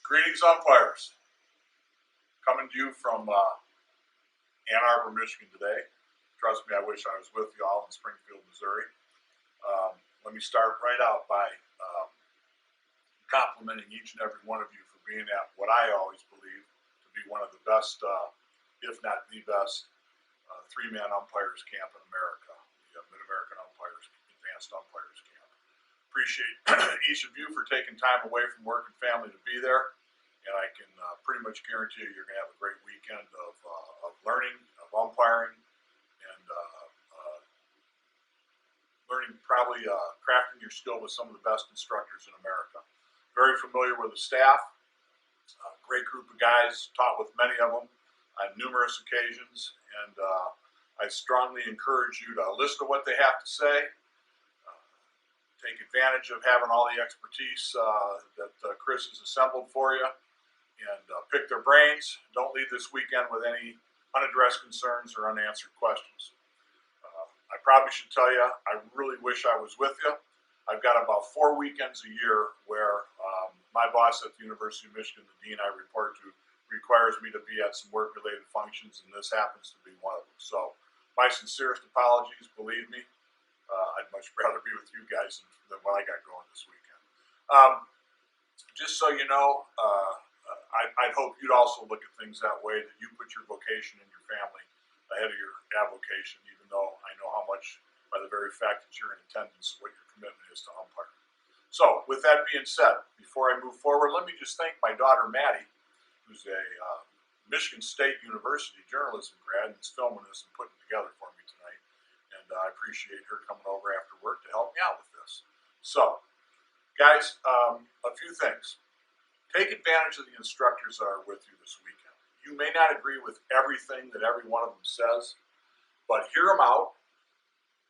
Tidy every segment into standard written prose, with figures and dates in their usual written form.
Greetings, umpires. Coming to you from Ann Arbor, Michigan today. Trust me, I wish I was with you all in Springfield, Missouri. Let me start right out by complimenting each and every one of you for being at what I always believe to be one of the best, if not the best, three-man umpires camp in America, the Mid-American Umpires Advanced Umpires Camp. Appreciate each of you for taking time away from work and family to be there, and I can pretty much guarantee you're going to have a great weekend of learning, of umpiring, and learning, probably crafting your skill with some of the best instructors in America. Very familiar with the staff, great group of guys, taught with many of them on numerous occasions, and I strongly encourage you to listen to what they have to say, take advantage of having all the expertise that Chris has assembled for you, and pick their brains. Don't leave this weekend with any unaddressed concerns or unanswered questions. I probably should tell you, I really wish I was with you. I've got about 4 weekends a year where my boss at the University of Michigan, the dean I report to, requires me to be at some work-related functions, and this happens to be one of them. So my sincerest apologies, believe me. I'd much rather be with you guys than what I got going this weekend. Just so you know, I'd hope you'd also look at things that way, that you put your vocation and your family ahead of your avocation, even though I know how much, by the very fact that you're in attendance, what your commitment is to umpire. So, with that being said, before I move forward, let me just thank my daughter, Maddie, who's a Michigan State University journalism grad, and is filming this and putting it together for me tonight. And I appreciate her coming over after work to help me out with this. So, guys, a few things. Take advantage of the instructors that are with you this weekend. You may not agree with everything that every one of them says, but hear them out.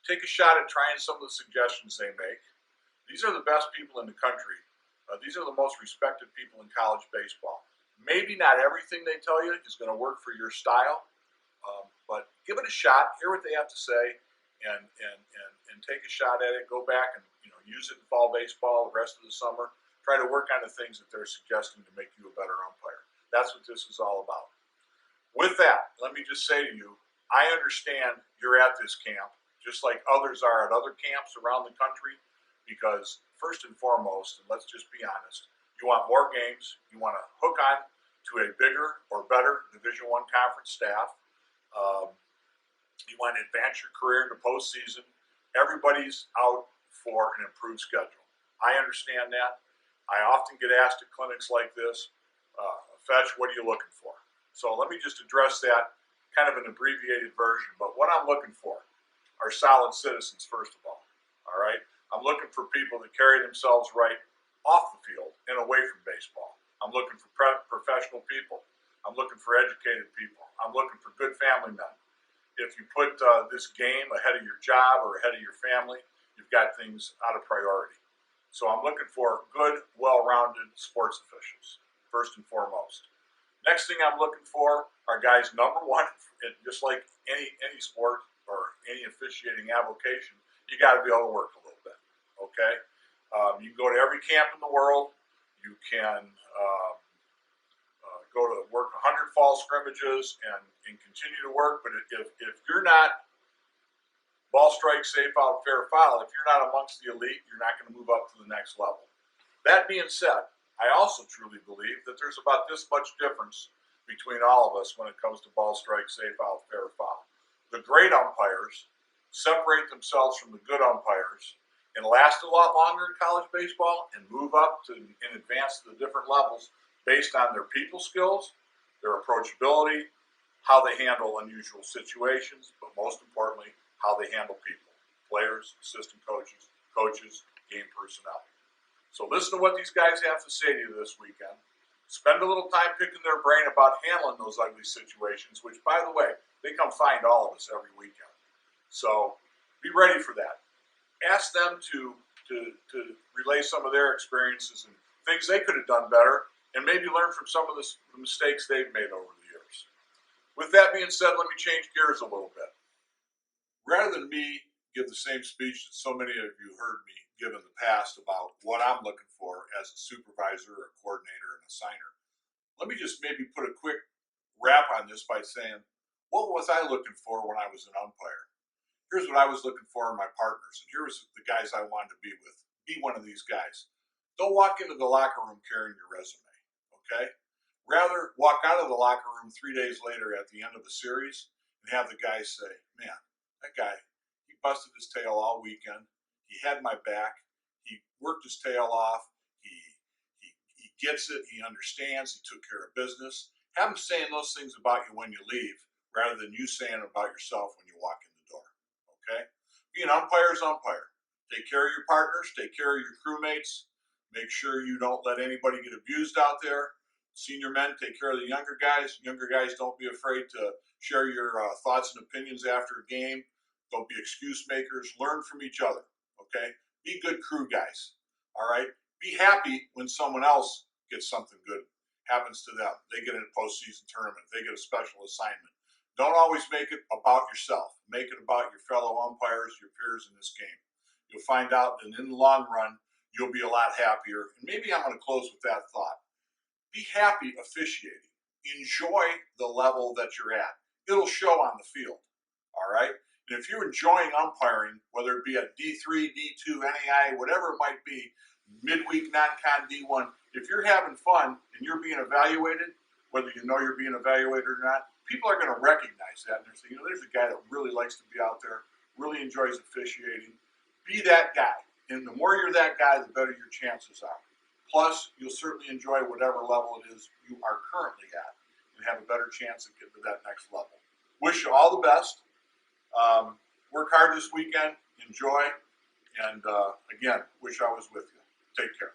Take a shot at trying some of the suggestions they make. These are the best people in the country. These are the most respected people in college baseball. Maybe not everything they tell you is going to work for your style, but give it a shot. Hear what they have to say, and take a shot at it. Go back and use it in fall baseball the rest of the summer. Try to work on the things that they're suggesting to make you a better umpire. That's what this is all about. With that, let me just say to you, I understand you're at this camp, just like others are at other camps around the country, because first and foremost, and let's just be honest, you want more games. You want to hook on to a bigger or better Division I conference staff. You want to advance your career into postseason. Everybody's out for an improved schedule. I understand that. I often get asked at clinics like this, Fetch, what are you looking for? So let me just address that, kind of an abbreviated version. But what I'm looking for are solid citizens, first of all right? I'm looking for people that carry themselves right off the field and away from baseball. I'm looking for professional people. I'm looking for educated people. I'm looking for good family men. If you put this game ahead of your job or ahead of your family, you've got things out of priority. So I'm looking for good, well-rounded sports officials, first and foremost. Next thing I'm looking for are guys, number one, just like any sport or any officiating avocation, you got to be able to work a little bit, okay? You can go to every camp in the world. You can go to work 100 fall scrimmages and continue to work, but if you're not ball strike, safe out, fair foul, if you're not amongst the elite, you're not going to move up to the next level. That being said, I also truly believe that there's about this much difference between all of us when it comes to ball strike, safe out, fair foul. The great umpires separate themselves from the good umpires and last a lot longer in college baseball and move up to and advance to the different levels based on their people skills, their approachability, how they handle unusual situations, but most importantly, how they handle people, players, assistant coaches, game personnel. So listen to what these guys have to say to you this weekend. Spend a little time picking their brain about handling those ugly situations, which, by the way, they come find all of us every weekend. So be ready for that. Ask them to relay some of their experiences and things they could have done better, and maybe learn from some of the mistakes they've made over the years. With that being said, let me change gears a little bit. Rather than me give the same speech that so many of you heard me give in the past about what I'm looking for as a supervisor, a coordinator, and a signer. Let me just maybe put a quick wrap on this by saying, what was I looking for when I was an umpire? Here's what I was looking for in my partners, and here's the guys I wanted to be with. Be one of these guys. Don't walk into the locker room carrying your resume, okay? Rather, walk out of the locker room 3 days later at the end of the series and have the guys say, man, that guy, he busted his tail all weekend. He had my back. He worked his tail off. He gets it. He understands. He took care of business. Have him saying those things about you when you leave rather than you saying about yourself when you walk in the door. Okay? Be an umpire's umpire. Take care of your partners. Take care of your crewmates. Make sure you don't let anybody get abused out there. Senior men, take care of the younger guys. Younger guys, don't be afraid to share your thoughts and opinions after a game. Don't be excuse makers. Learn from each other. Okay? Be good crew guys. All right? Be happy when someone else gets something good happens to them. They get in a postseason tournament. They get a special assignment. Don't always make it about yourself. Make it about your fellow umpires, your peers in this game. You'll find out that in the long run, you'll be a lot happier. And maybe I'm going to close with that thought. Be happy officiating. Enjoy the level that you're at. It'll show on the field. All right? And if you're enjoying umpiring, whether it be at D3, D2, NAI, whatever it might be, midweek, non-con, D1, if you're having fun and you're being evaluated, whether you know you're being evaluated or not, people are going to recognize that. And they're saying, there's a guy that really likes to be out there, really enjoys officiating. Be that guy. And the more you're that guy, the better your chances are. Plus, you'll certainly enjoy whatever level it is you are currently at and have a better chance of getting to that next level. Wish you all the best. Work hard this weekend. Enjoy. And again, wish I was with you. Take care.